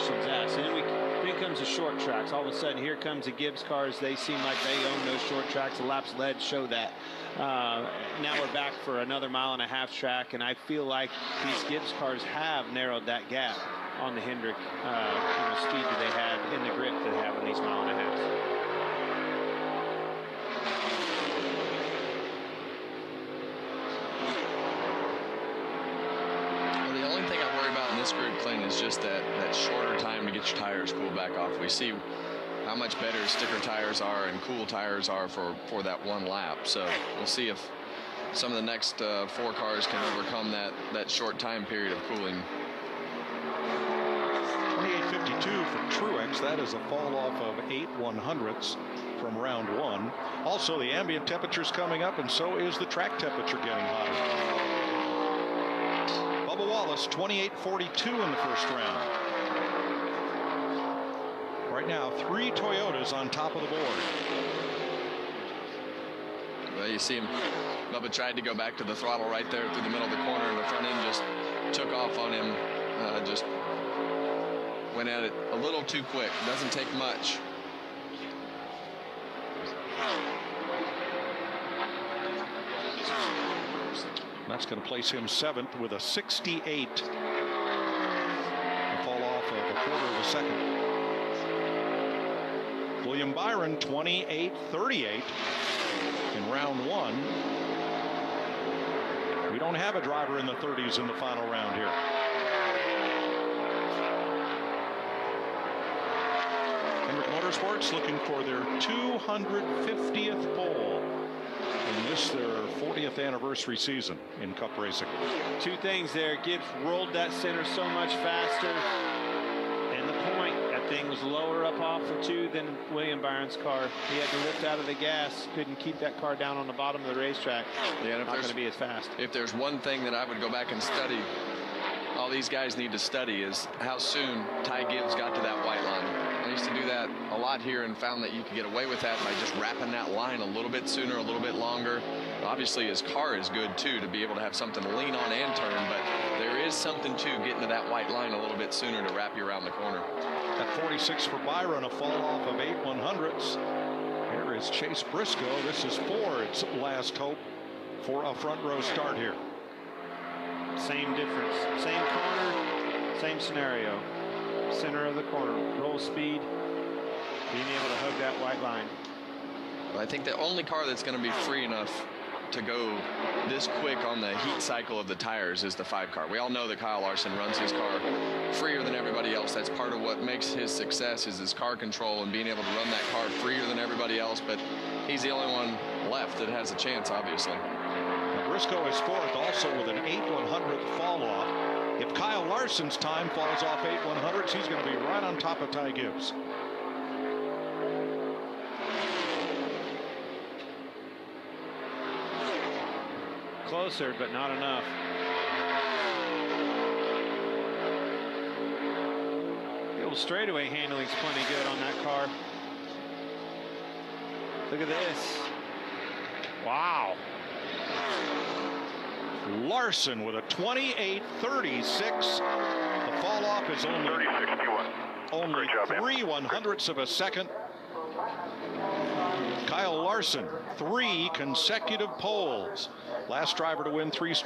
questions asked. And then comes the short tracks. All of a sudden, here comes the Gibbs cars. They seem like they own those short tracks. The laps led show that. Now we're back for another 1.5-mile track, and I feel like these Gibbs cars have narrowed that gap on the Hendrick speed that they had in the grip that they have in these 1.5 miles. This group, Clint, is just that shorter time to get your tires cooled back off. We see how much better sticker tires are and cool tires are for that one lap. So we'll see if some of the next 4 cars can overcome that short time period of cooling. 28.52 for Truex. That is a fall off of 8/100ths from round 1. Also, the ambient temperature's coming up, and so is the track temperature getting hotter. Bubba Wallace, 28.42 in the first round. Right now, 3 Toyotas on top of the board. Well, you see him. Bubba tried to go back to the throttle right there through the middle of the corner, and the front end just took off on him. Just went at it a little too quick. Doesn't take much. That's going to place him 7th with a 68. A fall off of a quarter of a second. William Byron, 28.38 in round 1. We don't have a driver in the 30s in the final round here. Hendrick Motorsports looking for their 250th pole in this, their 40th anniversary season in Cup racing. 2 things there. Gibbs rolled that center so much faster. And the point, that thing was lower up off of 2 than William Byron's car. He had to lift out of the gas. Couldn't keep that car down on the bottom of the racetrack. Yeah, and not going to be as fast. If there's one thing that I would go back and study, all these guys need to study, is how soon Ty Gibbs got to that white line. I used to do that a lot here and found that you could get away with that by just wrapping that line a little bit sooner, a little bit longer. Obviously, his car is good, too, to be able to have something to lean on and turn, but there is something, too, getting to that white line a little bit sooner to wrap you around the corner. At 46 for Byron, a fall off of 8/100ths. Here is Chase Briscoe. This is Ford's last hope for a front row start here. Same difference. Same corner, same scenario. Center of the corner. Roll speed. Being able to hug that white line. Well, I think the only car that's going to be free enough to go this quick on the heat cycle of the tires is the 5 car. We all know that Kyle Larson runs his car freer than everybody else. That's part of what makes his success, is his car control and being able to run that car freer than everybody else. But he's the only one left that has a chance, obviously. Briscoe is 4th, also with an 8/100th fall off. If Kyle Larson's time falls off 8/100ths, he's going to be right on top of Ty Gibbs. Closer, but not enough. The old straightaway handling's plenty good on that car. Look at this. Wow. Larson with a 28.36. The fall off is only 3/100ths of a second. Kyle Larson, 3 consecutive poles. Last driver to win 3 straight.